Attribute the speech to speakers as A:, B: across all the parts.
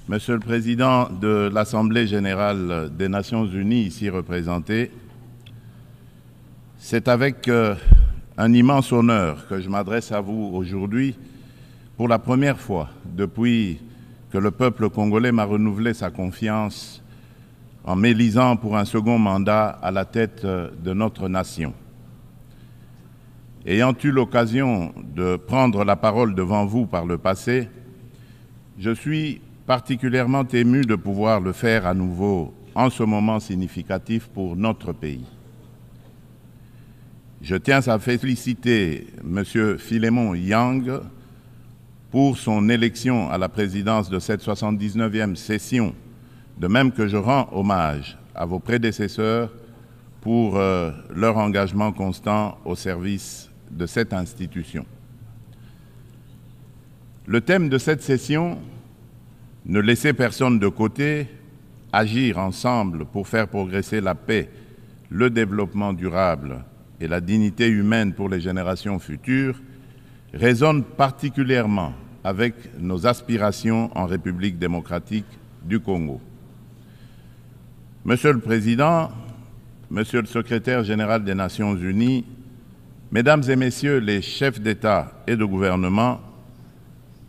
A: Monsieur le Président de l'Assemblée générale des Nations unies ici représenté, c'est avec un immense honneur que je m'adresse à vous aujourd'hui pour la première fois depuis que le peuple congolais m'a renouvelé sa confiance en m'élisant pour un second mandat à la tête de notre nation. Ayant eu l'occasion de prendre la parole devant vous par le passé, je suis particulièrement ému de pouvoir le faire à nouveau en ce moment significatif pour notre pays. Je tiens à féliciter M. Philémon Yang pour son élection à la présidence de cette 79e session, de même que je rends hommage à vos prédécesseurs pour leur engagement constant au service de cette institution. Le thème de cette session, ne laisser personne de côté, agir ensemble pour faire progresser la paix, le développement durable et la dignité humaine pour les générations futures, résonne particulièrement avec nos aspirations en République démocratique du Congo. Monsieur le Président, Monsieur le Secrétaire général des Nations unies, Mesdames et Messieurs les chefs d'État et de gouvernement,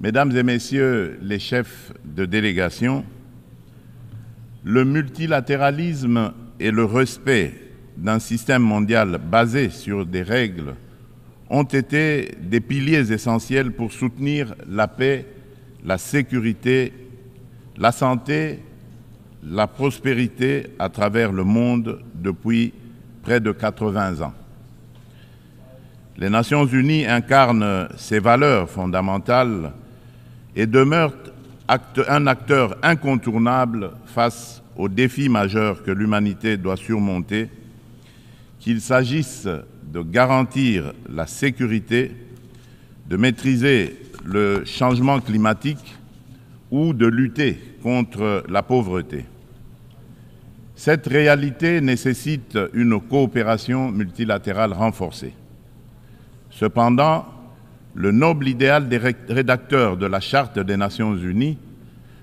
A: Mesdames et Messieurs les chefs de délégation, le multilatéralisme et le respect d'un système mondial basé sur des règles ont été des piliers essentiels pour soutenir la paix, la sécurité, la santé, la prospérité à travers le monde depuis près de 80 ans. Les Nations unies incarnent ces valeurs fondamentales et demeure un acteur incontournable face aux défis majeurs que l'humanité doit surmonter, qu'il s'agisse de garantir la sécurité, de maîtriser le changement climatique ou de lutter contre la pauvreté. Cette réalité nécessite une coopération multilatérale renforcée. Cependant, le noble idéal des rédacteurs de la Charte des Nations unies,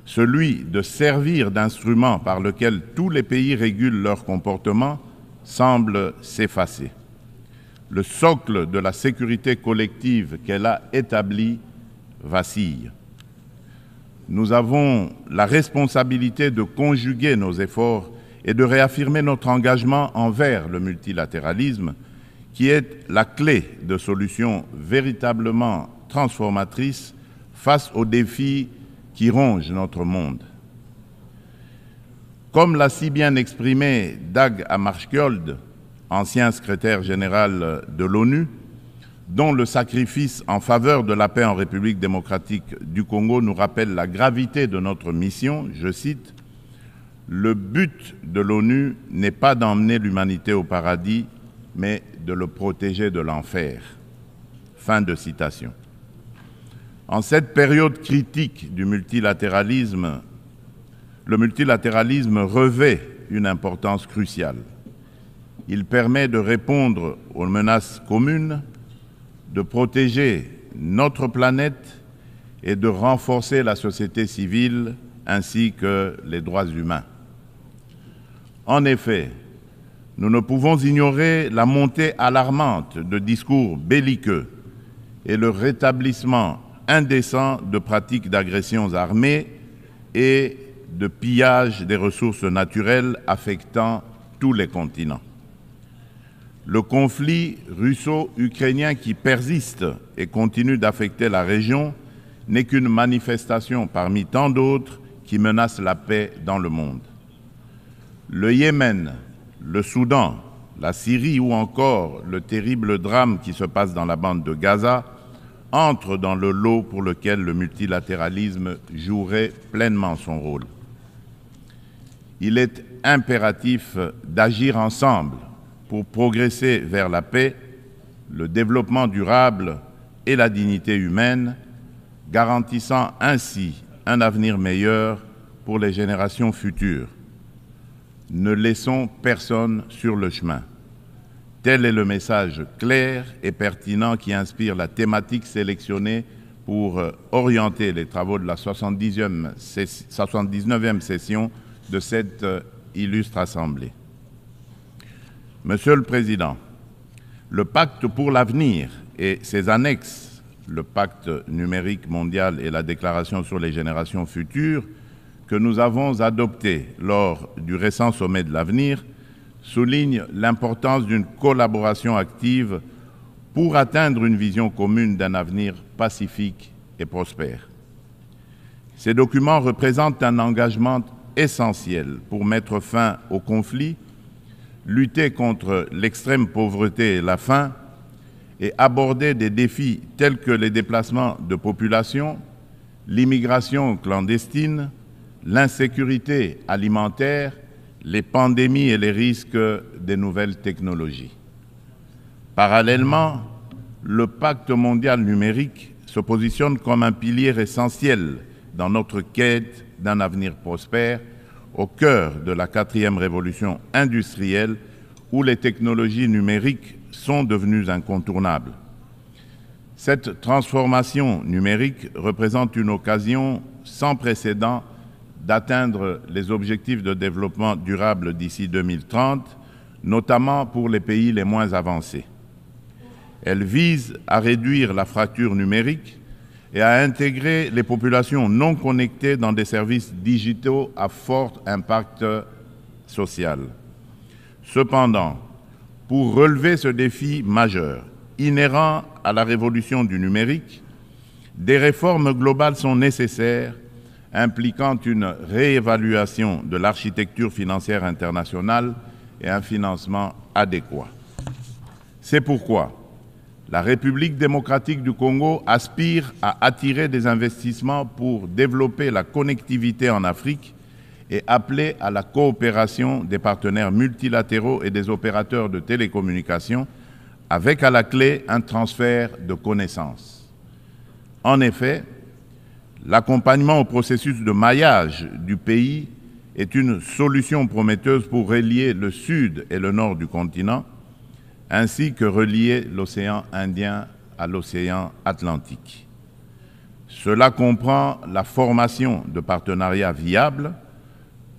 A: celui de servir d'instrument par lequel tous les pays régulent leur comportement, semble s'effacer. Le socle de la sécurité collective qu'elle a établi vacille. Nous avons la responsabilité de conjuguer nos efforts et de réaffirmer notre engagement envers le multilatéralisme, qui est la clé de solutions véritablement transformatrices face aux défis qui rongent notre monde. Comme l'a si bien exprimé Dag Hammarskjöld, ancien secrétaire général de l'ONU, dont le sacrifice en faveur de la paix en République démocratique du Congo nous rappelle la gravité de notre mission, je cite, « Le but de l'ONU n'est pas d'emmener l'humanité au paradis, mais de le protéger de l'enfer. » Fin de citation. En cette période critique du multilatéralisme, le multilatéralisme revêt une importance cruciale. Il permet de répondre aux menaces communes, de protéger notre planète et de renforcer la société civile ainsi que les droits humains. En effet, nous ne pouvons ignorer la montée alarmante de discours belliqueux et le rétablissement indécent de pratiques d'agressions armées et de pillage des ressources naturelles affectant tous les continents. Le conflit russo-ukrainien qui persiste et continue d'affecter la région n'est qu'une manifestation parmi tant d'autres qui menacent la paix dans le monde. Le Yémen, le Soudan, la Syrie ou encore le terrible drame qui se passe dans la bande de Gaza entrent dans le lot pour lequel le multilatéralisme jouerait pleinement son rôle. Il est impératif d'agir ensemble pour progresser vers la paix, le développement durable et la dignité humaine, garantissant ainsi un avenir meilleur pour les générations futures. Ne laissons personne sur le chemin. Tel est le message clair et pertinent qui inspire la thématique sélectionnée pour orienter les travaux de la 79e session de cette illustre Assemblée. Monsieur le Président, le Pacte pour l'avenir et ses annexes, le Pacte numérique mondial et la Déclaration sur les générations futures, que nous avons adopté lors du récent sommet de l'avenir, soulignent l'importance d'une collaboration active pour atteindre une vision commune d'un avenir pacifique et prospère. Ces documents représentent un engagement essentiel pour mettre fin aux conflits, lutter contre l'extrême pauvreté et la faim et aborder des défis tels que les déplacements de population, l'immigration clandestine, l'insécurité alimentaire, les pandémies et les risques des nouvelles technologies. Parallèlement, le Pacte mondial numérique se positionne comme un pilier essentiel dans notre quête d'un avenir prospère au cœur de la 4e révolution industrielle où les technologies numériques sont devenues incontournables. Cette transformation numérique représente une occasion sans précédent d'atteindre les objectifs de développement durable d'ici 2030, notamment pour les pays les moins avancés. Elle vise à réduire la fracture numérique et à intégrer les populations non connectées dans des services digitaux à fort impact social. Cependant, pour relever ce défi majeur, inhérent à la révolution du numérique, des réformes globales sont nécessaires, impliquant une réévaluation de l'architecture financière internationale et un financement adéquat. C'est pourquoi la République démocratique du Congo aspire à attirer des investissements pour développer la connectivité en Afrique et appeler à la coopération des partenaires multilatéraux et des opérateurs de télécommunications, avec à la clé un transfert de connaissances. En effet, l'accompagnement au processus de maillage du pays est une solution prometteuse pour relier le sud et le nord du continent, ainsi que relier l'océan Indien à l'océan Atlantique. Cela comprend la formation de partenariats viables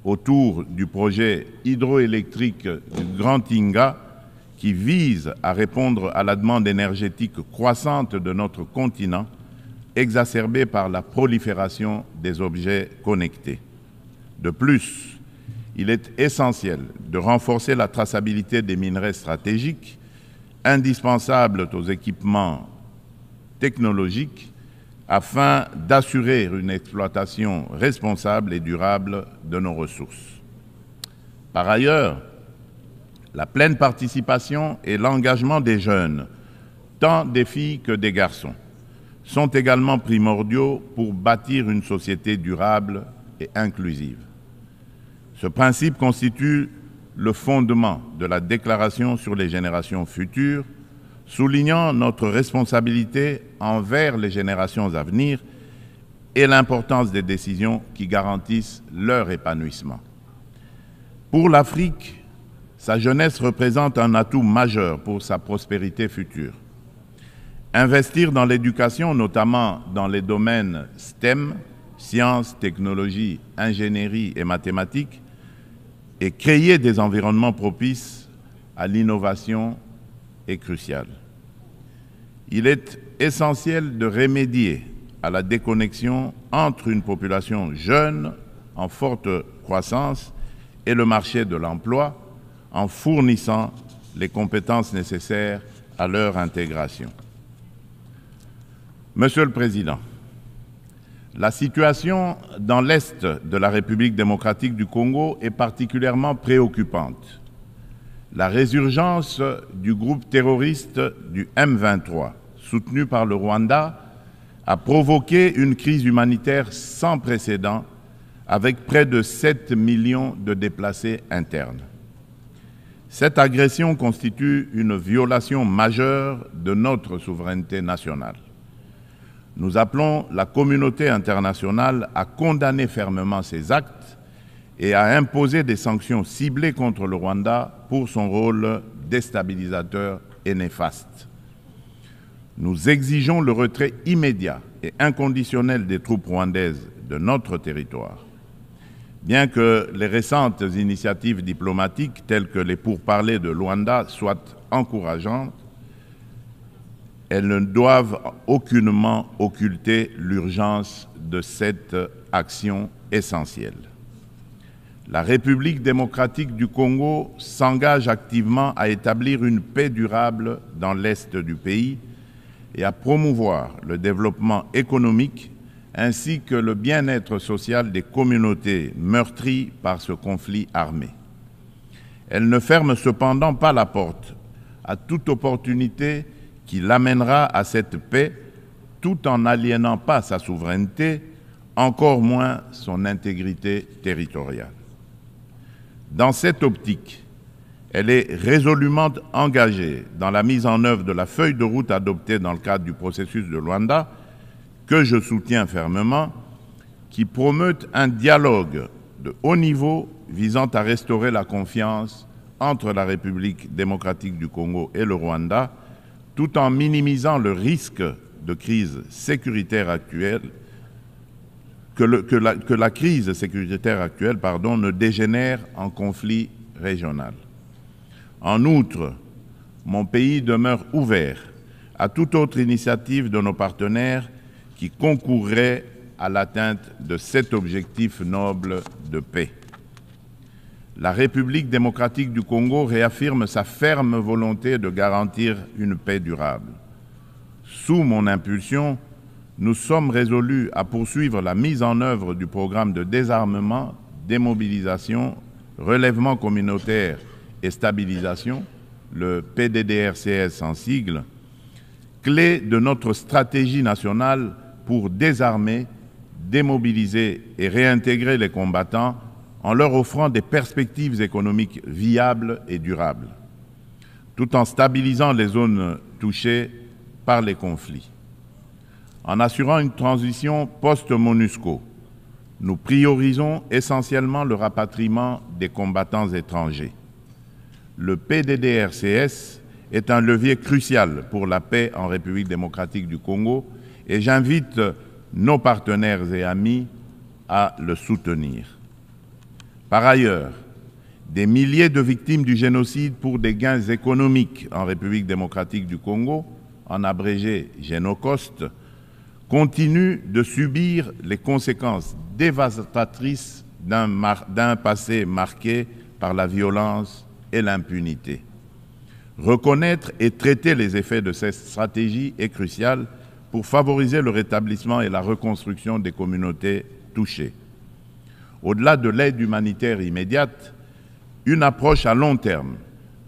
A: autour du projet hydroélectrique du Grand Inga qui vise à répondre à la demande énergétique croissante de notre continent, exacerbée par la prolifération des objets connectés. De plus, il est essentiel de renforcer la traçabilité des minerais stratégiques, indispensables aux équipements technologiques, afin d'assurer une exploitation responsable et durable de nos ressources. Par ailleurs, la pleine participation et l'engagement des jeunes, tant des filles que des garçons, sont également primordiaux pour bâtir une société durable et inclusive. Ce principe constitue le fondement de la Déclaration sur les générations futures, soulignant notre responsabilité envers les générations à venir et l'importance des décisions qui garantissent leur épanouissement. Pour l'Afrique, sa jeunesse représente un atout majeur pour sa prospérité future. Investir dans l'éducation, notamment dans les domaines STEM, sciences, technologies, ingénierie et mathématiques, et créer des environnements propices à l'innovation est crucial. Il est essentiel de remédier à la déconnexion entre une population jeune en forte croissance et le marché de l'emploi en fournissant les compétences nécessaires à leur intégration. Monsieur le Président, la situation dans l'Est de la République démocratique du Congo est particulièrement préoccupante. La résurgence du groupe terroriste du M23, soutenu par le Rwanda, a provoqué une crise humanitaire sans précédent avec près de 7 millions de déplacés internes. Cette agression constitue une violation majeure de notre souveraineté nationale. Nous appelons la communauté internationale à condamner fermement ces actes et à imposer des sanctions ciblées contre le Rwanda pour son rôle déstabilisateur et néfaste. Nous exigeons le retrait immédiat et inconditionnel des troupes rwandaises de notre territoire. Bien que les récentes initiatives diplomatiques telles que les pourparlers de Luanda soient encourageantes, elles ne doivent aucunement occulter l'urgence de cette action essentielle. La République démocratique du Congo s'engage activement à établir une paix durable dans l'est du pays et à promouvoir le développement économique ainsi que le bien-être social des communautés meurtries par ce conflit armé. Elle ne ferme cependant pas la porte à toute opportunité qui l'amènera à cette paix tout en n'aliénant pas sa souveraineté, encore moins son intégrité territoriale. Dans cette optique, elle est résolument engagée dans la mise en œuvre de la feuille de route adoptée dans le cadre du processus de Luanda, que je soutiens fermement, qui promeut un dialogue de haut niveau visant à restaurer la confiance entre la République démocratique du Congo et le Rwanda, tout en minimisant le risque de crise sécuritaire actuelle, que la crise sécuritaire actuelle ne dégénère en conflit régional. En outre, mon pays demeure ouvert à toute autre initiative de nos partenaires qui concourrait à l'atteinte de cet objectif noble de paix. La République démocratique du Congo réaffirme sa ferme volonté de garantir une paix durable. Sous mon impulsion, nous sommes résolus à poursuivre la mise en œuvre du programme de désarmement, démobilisation, relèvement communautaire et stabilisation, le PDDRCS en sigle, clé de notre stratégie nationale pour désarmer, démobiliser et réintégrer les combattants en leur offrant des perspectives économiques viables et durables, tout en stabilisant les zones touchées par les conflits. En assurant une transition post-MONUSCO, nous priorisons essentiellement le rapatriement des combattants étrangers. Le PDDRCS est un levier crucial pour la paix en République démocratique du Congo et j'invite nos partenaires et amis à le soutenir. Par ailleurs, des milliers de victimes du génocide pour des gains économiques en République démocratique du Congo, en abrégé Génocost, continuent de subir les conséquences dévastatrices d'un passé marqué par la violence et l'impunité. Reconnaître et traiter les effets de cette stratégie est crucial pour favoriser le rétablissement et la reconstruction des communautés touchées. Au-delà de l'aide humanitaire immédiate, une approche à long terme,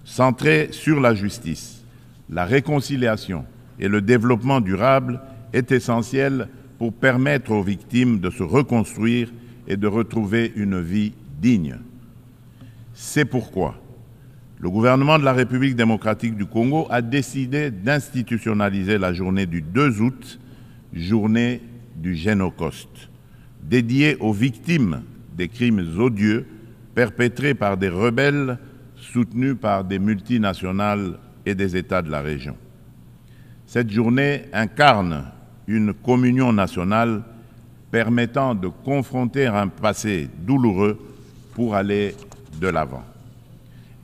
A: centrée sur la justice, la réconciliation et le développement durable est essentielle pour permettre aux victimes de se reconstruire et de retrouver une vie digne. C'est pourquoi le gouvernement de la République démocratique du Congo a décidé d'institutionnaliser la journée du 2 août, journée du Génocost, dédiée aux victimes des crimes odieux perpétrés par des rebelles soutenus par des multinationales et des États de la région. Cette journée incarne une communion nationale permettant de confronter un passé douloureux pour aller de l'avant.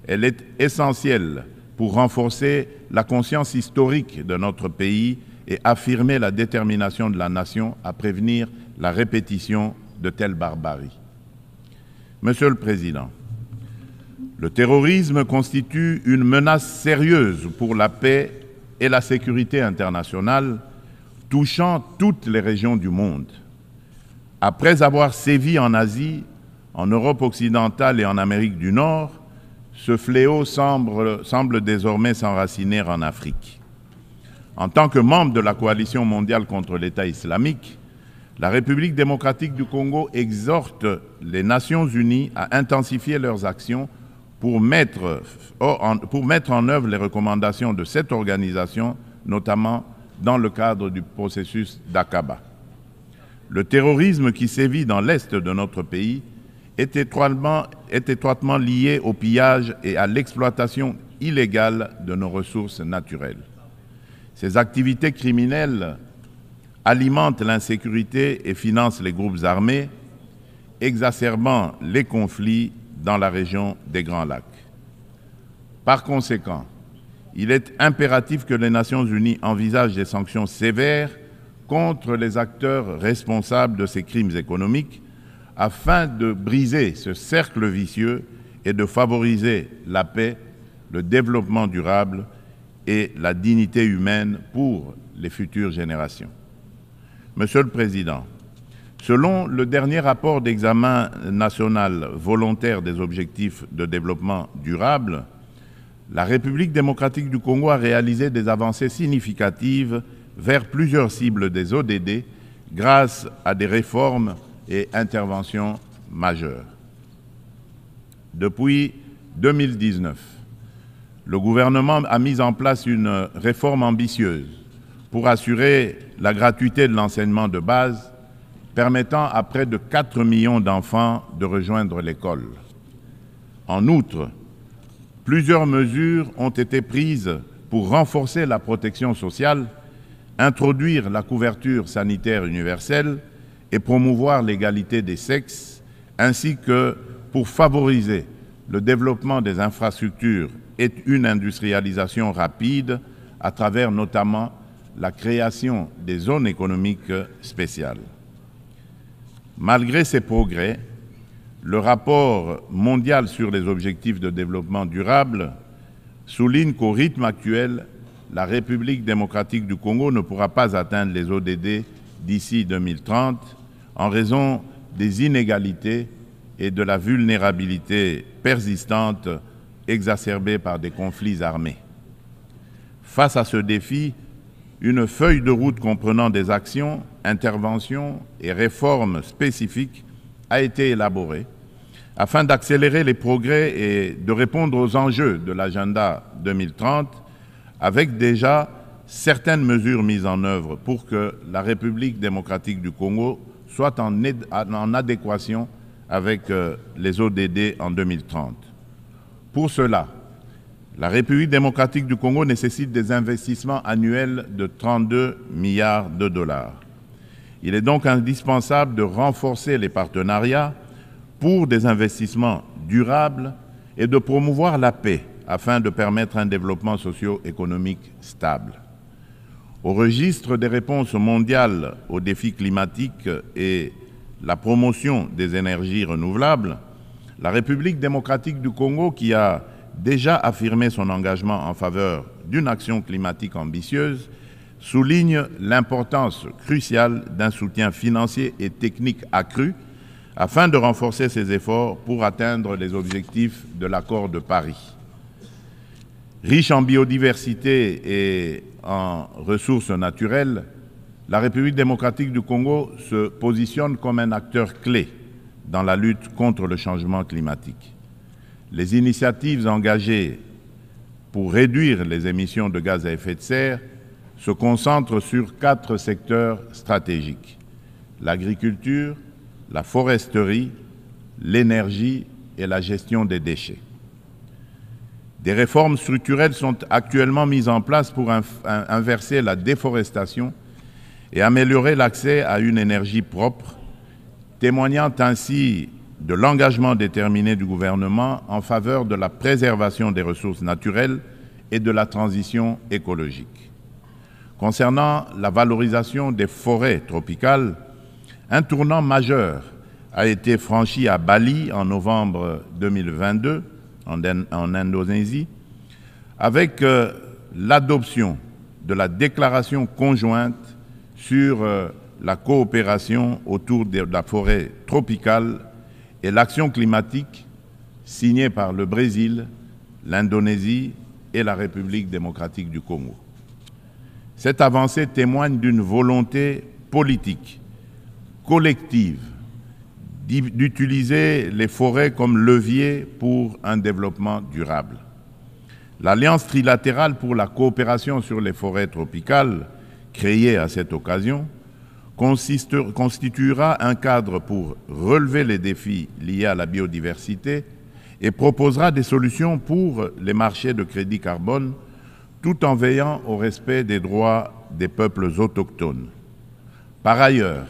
A: Elle est essentielle pour renforcer la conscience historique de notre pays et affirmer la détermination de la nation à prévenir la répétition de telles barbaries. Monsieur le Président, le terrorisme constitue une menace sérieuse pour la paix et la sécurité internationale, touchant toutes les régions du monde. Après avoir sévi en Asie, en Europe occidentale et en Amérique du Nord, ce fléau semble désormais s'enraciner en Afrique. En tant que membre de la coalition mondiale contre l'État islamique, la République démocratique du Congo exhorte les Nations unies à intensifier leurs actions pour mettre en œuvre les recommandations de cette organisation, notamment dans le cadre du processus d'Aqaba. Le terrorisme qui sévit dans l'est de notre pays est étroitement lié au pillage et à l'exploitation illégale de nos ressources naturelles. Ces activités criminelles alimentent l'insécurité et financent les groupes armés, exacerbant les conflits dans la région des Grands Lacs. Par conséquent, il est impératif que les Nations Unies envisagent des sanctions sévères contre les acteurs responsables de ces crimes économiques afin de briser ce cercle vicieux et de favoriser la paix, le développement durable et la dignité humaine pour les futures générations. Monsieur le Président, selon le dernier rapport d'examen national volontaire des objectifs de développement durable, la République démocratique du Congo a réalisé des avancées significatives vers plusieurs cibles des ODD grâce à des réformes et interventions majeures. Depuis 2019, le gouvernement a mis en place une réforme ambitieuse pour assurer la gratuité de l'enseignement de base, permettant à près de 4 millions d'enfants de rejoindre l'école. En outre, plusieurs mesures ont été prises pour renforcer la protection sociale, introduire la couverture sanitaire universelle et promouvoir l'égalité des sexes, ainsi que pour favoriser le développement des infrastructures et une industrialisation rapide à travers notamment la création des zones économiques spéciales. Malgré ces progrès, le rapport mondial sur les objectifs de développement durable souligne qu'au rythme actuel, la République démocratique du Congo ne pourra pas atteindre les ODD d'ici 2030 en raison des inégalités et de la vulnérabilité persistante exacerbée par des conflits armés. Face à ce défi, une feuille de route comprenant des actions, interventions et réformes spécifiques a été élaborée afin d'accélérer les progrès et de répondre aux enjeux de l'agenda 2030 avec déjà certaines mesures mises en œuvre pour que la République démocratique du Congo soit en adéquation avec les ODD en 2030. Pour cela, la République démocratique du Congo nécessite des investissements annuels de 32 milliards de dollars. Il est donc indispensable de renforcer les partenariats pour des investissements durables et de promouvoir la paix afin de permettre un développement socio-économique stable. Au registre des réponses mondiales aux défis climatiques et la promotion des énergies renouvelables, la République démocratique du Congo, qui a déjà affirmé son engagement en faveur d'une action climatique ambitieuse, souligne l'importance cruciale d'un soutien financier et technique accru afin de renforcer ses efforts pour atteindre les objectifs de l'accord de Paris. Riche en biodiversité et en ressources naturelles, la République démocratique du Congo se positionne comme un acteur clé dans la lutte contre le changement climatique. Les initiatives engagées pour réduire les émissions de gaz à effet de serre se concentrent sur 4 secteurs stratégiques: l'agriculture, la foresterie, l'énergie et la gestion des déchets. Des réformes structurelles sont actuellement mises en place pour inverser la déforestation et améliorer l'accès à une énergie propre, témoignant ainsi de l'engagement déterminé du gouvernement en faveur de la préservation des ressources naturelles et de la transition écologique. Concernant la valorisation des forêts tropicales, un tournant majeur a été franchi à Bali en novembre 2022, en Indonésie, avec l'adoption de la déclaration conjointe sur la coopération autour de la forêt tropicale et l'action climatique signée par le Brésil, l'Indonésie et la République démocratique du Congo. Cette avancée témoigne d'une volonté politique collective d'utiliser les forêts comme levier pour un développement durable. L'Alliance trilatérale pour la coopération sur les forêts tropicales, créée à cette occasion, constituera un cadre pour relever les défis liés à la biodiversité et proposera des solutions pour les marchés de crédit carbone, tout en veillant au respect des droits des peuples autochtones. Par ailleurs,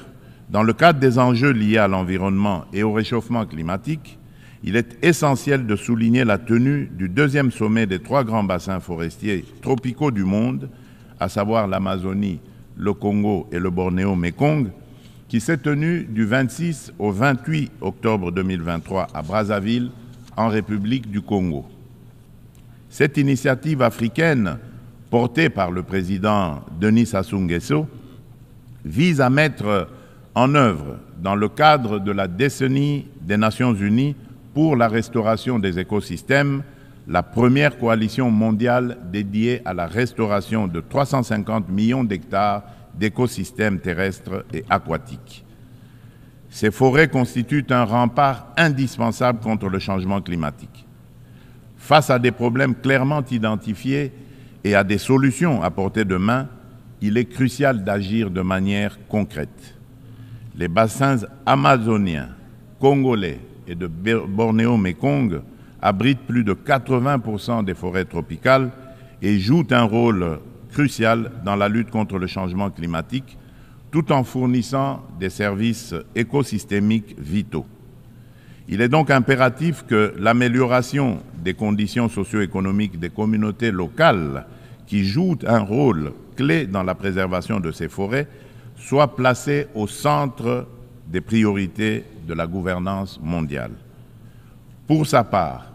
A: dans le cadre des enjeux liés à l'environnement et au réchauffement climatique, il est essentiel de souligner la tenue du deuxième sommet des 3 grands bassins forestiers tropicaux du monde, à savoir l'Amazonie, le Congo et le Bornéo-Mékong, qui s'est tenu du 26 au 28 octobre 2023 à Brazzaville, en République du Congo. Cette initiative africaine, portée par le président Denis Sassou Nguesso, vise à mettre en œuvre, dans le cadre de la décennie des Nations Unies pour la restauration des écosystèmes, la première coalition mondiale dédiée à la restauration de 350 millions d'hectares d'écosystèmes terrestres et aquatiques. Ces forêts constituent un rempart indispensable contre le changement climatique. Face à des problèmes clairement identifiés et à des solutions à portée de main, il est crucial d'agir de manière concrète. Les bassins amazoniens, congolais et de Bornéo-Mékong abritent plus de 80% des forêts tropicales et jouent un rôle crucial dans la lutte contre le changement climatique, tout en fournissant des services écosystémiques vitaux. Il est donc impératif que l'amélioration des conditions socio-économiques des communautés locales qui jouent un rôle clé dans la préservation de ces forêts soit placée au centre des priorités de la gouvernance mondiale. Pour sa part,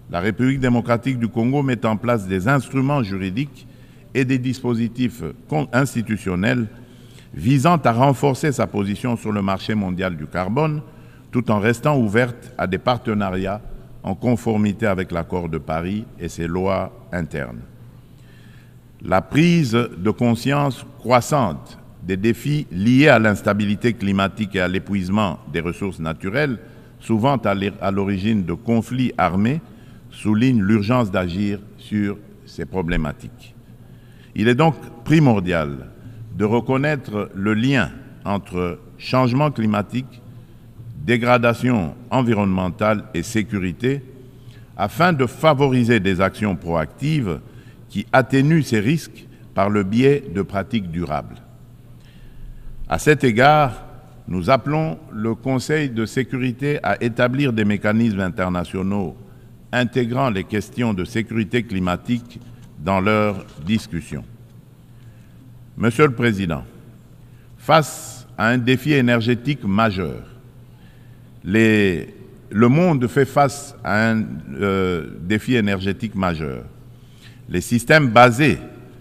A: la République démocratique du Congo met en place des instruments juridiques et des dispositifs institutionnels visant à renforcer sa position sur le marché mondial du carbone, tout en restant ouverte à des partenariats en conformité avec l'accord de Paris et ses lois internes. La prise de conscience croissante des défis liés à l'instabilité climatique et à l'épuisement des ressources naturelles, souvent à l'origine de conflits armés, souligne l'urgence d'agir sur ces problématiques. Il est donc primordial de reconnaître le lien entre changement climatique, dégradation environnementale et sécurité, afin de favoriser des actions proactives qui atténuent ces risques par le biais de pratiques durables. À cet égard, nous appelons le Conseil de sécurité à établir des mécanismes internationaux intégrant les questions de sécurité climatique dans leurs discussions. Monsieur le Président, face à un défi énergétique majeur, le monde fait face à un défi énergétique majeur. Les systèmes basés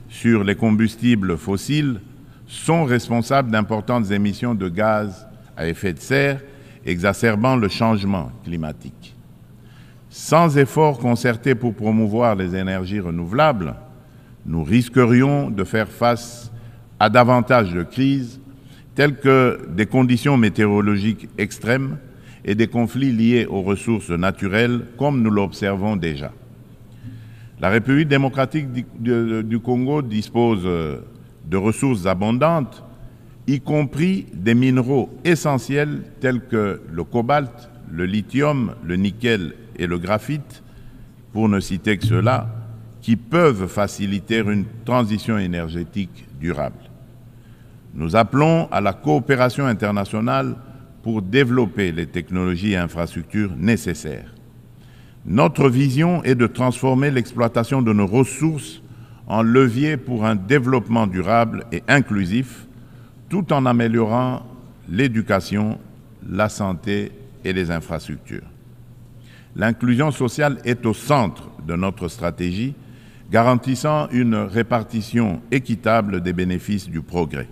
A: sur les combustibles fossiles sont responsables d'importantes émissions de gaz à effet de serre, exacerbant le changement climatique. Sans efforts concertés pour promouvoir les énergies renouvelables, nous risquerions de faire face à davantage de crises, telles que des conditions météorologiques extrêmes et des conflits liés aux ressources naturelles, comme nous l'observons déjà. La République démocratique du Congo dispose de ressources abondantes, y compris des minéraux essentiels tels que le cobalt, le lithium, le nickel et le graphite, pour ne citer que ceux-là, qui peuvent faciliter une transition énergétique durable. Nous appelons à la coopération internationale pour développer les technologies et infrastructures nécessaires. Notre vision est de transformer l'exploitation de nos ressources en levier pour un développement durable et inclusif, tout en améliorant l'éducation, la santé et les infrastructures. L'inclusion sociale est au centre de notre stratégie, garantissant une répartition équitable des bénéfices du progrès.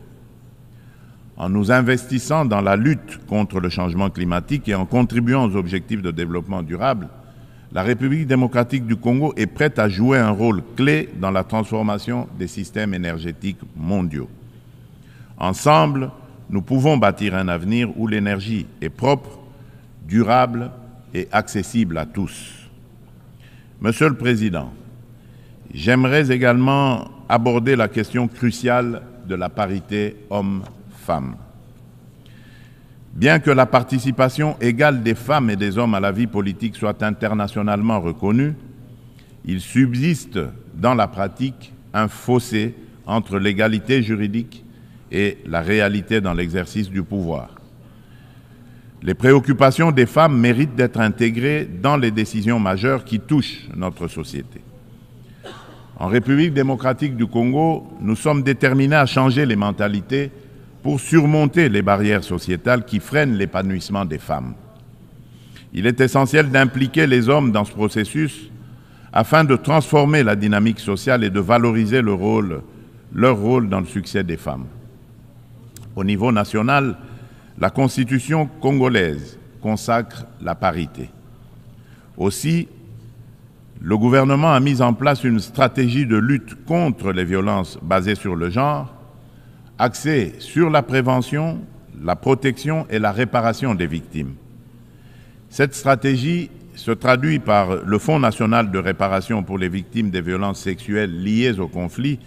A: En nous investissant dans la lutte contre le changement climatique et en contribuant aux objectifs de développement durable, la République démocratique du Congo est prête à jouer un rôle clé dans la transformation des systèmes énergétiques mondiaux. Ensemble, nous pouvons bâtir un avenir où l'énergie est propre, durable et accessible à tous. Monsieur le Président, j'aimerais également aborder la question cruciale de la parité hommes-femmes. Bien que la participation égale des femmes et des hommes à la vie politique soit internationalement reconnue, il subsiste dans la pratique un fossé entre l'égalité juridique et la réalité dans l'exercice du pouvoir. Les préoccupations des femmes méritent d'être intégrées dans les décisions majeures qui touchent notre société. En République démocratique du Congo, nous sommes déterminés à changer les mentalités pour surmonter les barrières sociétales qui freinent l'épanouissement des femmes. Il est essentiel d'impliquer les hommes dans ce processus afin de transformer la dynamique sociale et de valoriser leur rôle dans le succès des femmes. Au niveau national, la Constitution congolaise consacre la parité. Aussi, le gouvernement a mis en place une stratégie de lutte contre les violences basées sur le genre, axée sur la prévention, la protection et la réparation des victimes. Cette stratégie se traduit par le Fonds national de réparation pour les victimes des violences sexuelles liées au conflit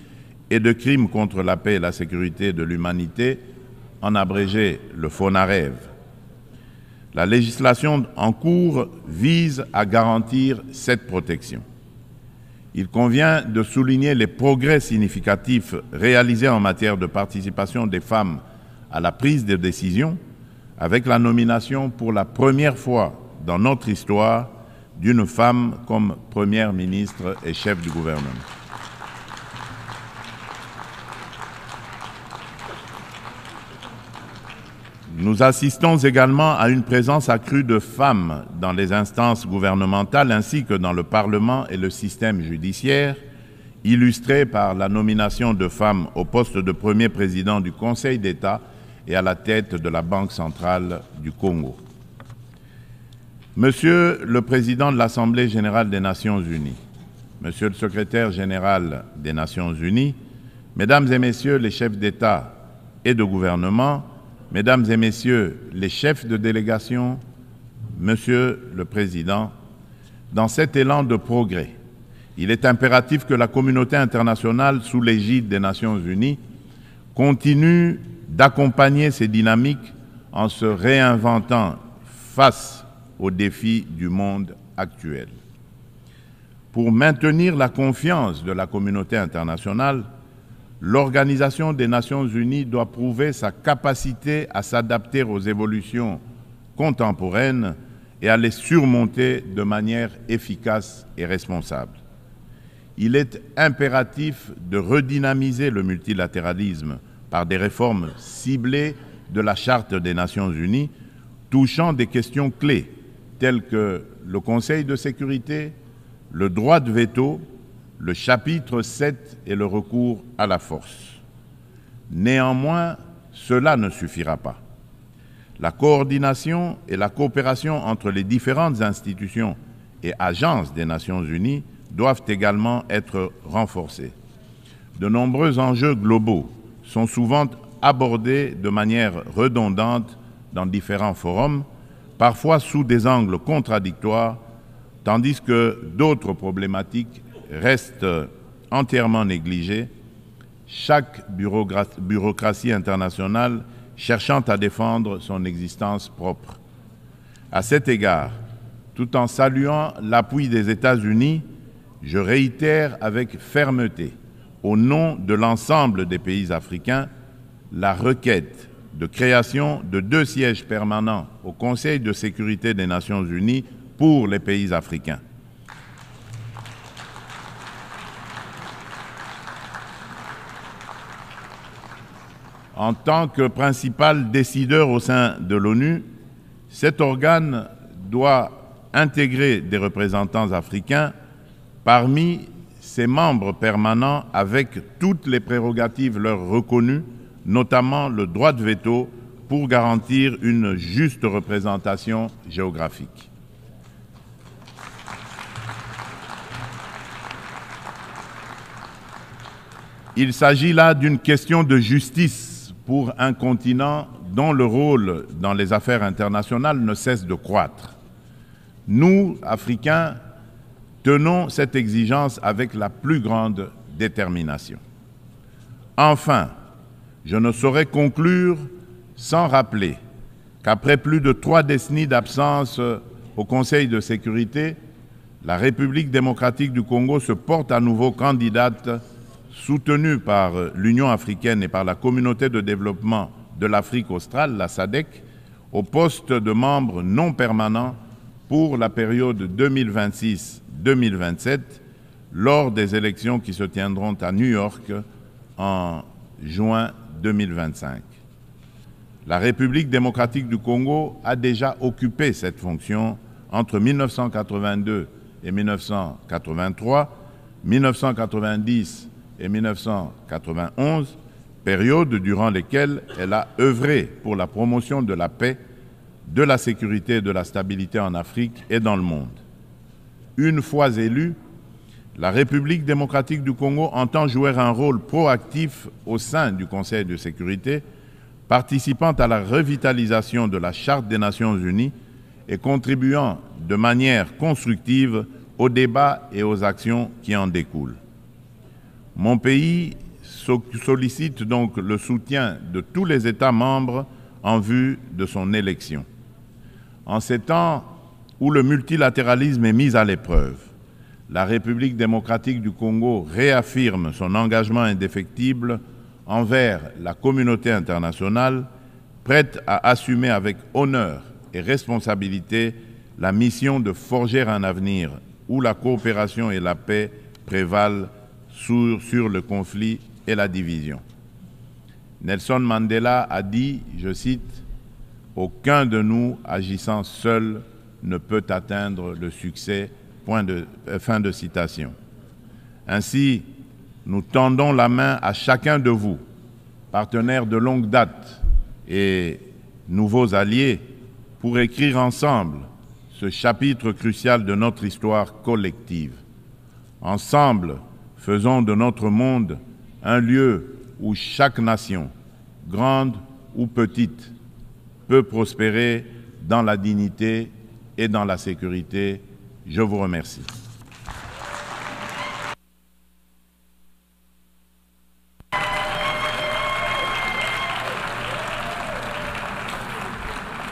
A: et de crimes contre la paix et la sécurité de l'humanité, en abrégé le FONAREV. La législation en cours vise à garantir cette protection. Il convient de souligner les progrès significatifs réalisés en matière de participation des femmes à la prise de décision, avec la nomination pour la première fois dans notre histoire d'une femme comme première ministre et chef du gouvernement. Nous assistons également à une présence accrue de femmes dans les instances gouvernementales ainsi que dans le Parlement et le système judiciaire, illustrée par la nomination de femmes au poste de premier président du Conseil d'État et à la tête de la Banque centrale du Congo. Monsieur le Président de l'Assemblée générale des Nations unies, Monsieur le Secrétaire général des Nations unies, Mesdames et Messieurs les chefs d'État et de gouvernement, Mesdames et Messieurs les chefs de délégation, Monsieur le Président, dans cet élan de progrès, il est impératif que la communauté internationale, sous l'égide des Nations unies, continue d'accompagner ces dynamiques en se réinventant face aux défis du monde actuel. Pour maintenir la confiance de la communauté internationale, l'Organisation des Nations unies doit prouver sa capacité à s'adapter aux évolutions contemporaines et à les surmonter de manière efficace et responsable. Il est impératif de redynamiser le multilatéralisme par des réformes ciblées de la Charte des Nations unies, touchant des questions clés telles que le Conseil de sécurité, le droit de veto, le chapitre 7 et le recours à la force. Néanmoins, cela ne suffira pas. La coordination et la coopération entre les différentes institutions et agences des Nations unies doivent également être renforcées. De nombreux enjeux globaux sont souvent abordés de manière redondante dans différents forums, parfois sous des angles contradictoires, tandis que d'autres problématiques restent entièrement négligées, chaque bureaucratie internationale cherchant à défendre son existence propre. À cet égard, tout en saluant l'appui des États-Unis, je réitère avec fermeté, au nom de l'ensemble des pays africains, la requête de création de 2 sièges permanents au Conseil de sécurité des Nations unies pour les pays africains. En tant que principal décideur au sein de l'ONU, cet organe doit intégrer des représentants africains parmi ses membres permanents avec toutes les prérogatives leur reconnues, notamment le droit de veto pour garantir une juste représentation géographique. Il s'agit là d'une question de justice pour un continent dont le rôle dans les affaires internationales ne cesse de croître. Nous, Africains, tenons cette exigence avec la plus grande détermination. Enfin, je ne saurais conclure sans rappeler qu'après plus de 3 décennies d'absence au Conseil de sécurité, la République démocratique du Congo se porte à nouveau candidate soutenu par l'Union africaine et par la Communauté de développement de l'Afrique australe, la SADC, au poste de membre non permanent pour la période 2026-2027 lors des élections qui se tiendront à New York en juin 2025. La République démocratique du Congo a déjà occupé cette fonction entre 1982 et 1983, 1990 et 1991, période durant lesquelles elle a œuvré pour la promotion de la paix, de la sécurité et de la stabilité en Afrique et dans le monde. Une fois élue, la République démocratique du Congo entend jouer un rôle proactif au sein du Conseil de sécurité, participant à la revitalisation de la Charte des Nations Unies et contribuant de manière constructive aux débats et aux actions qui en découlent. Mon pays sollicite donc le soutien de tous les États membres en vue de son élection. En ces temps où le multilatéralisme est mis à l'épreuve, la République démocratique du Congo réaffirme son engagement indéfectible envers la communauté internationale, prête à assumer avec honneur et responsabilité la mission de forger un avenir où la coopération et la paix prévalent sur le conflit et la division. Nelson Mandela a dit, je cite, « Aucun de nous agissant seul ne peut atteindre le succès ». Fin de citation. Ainsi, nous tendons la main à chacun de vous, partenaires de longue date et nouveaux alliés, pour écrire ensemble ce chapitre crucial de notre histoire collective. Ensemble, faisons de notre monde un lieu où chaque nation, grande ou petite, peut prospérer dans la dignité et dans la sécurité. Je vous remercie.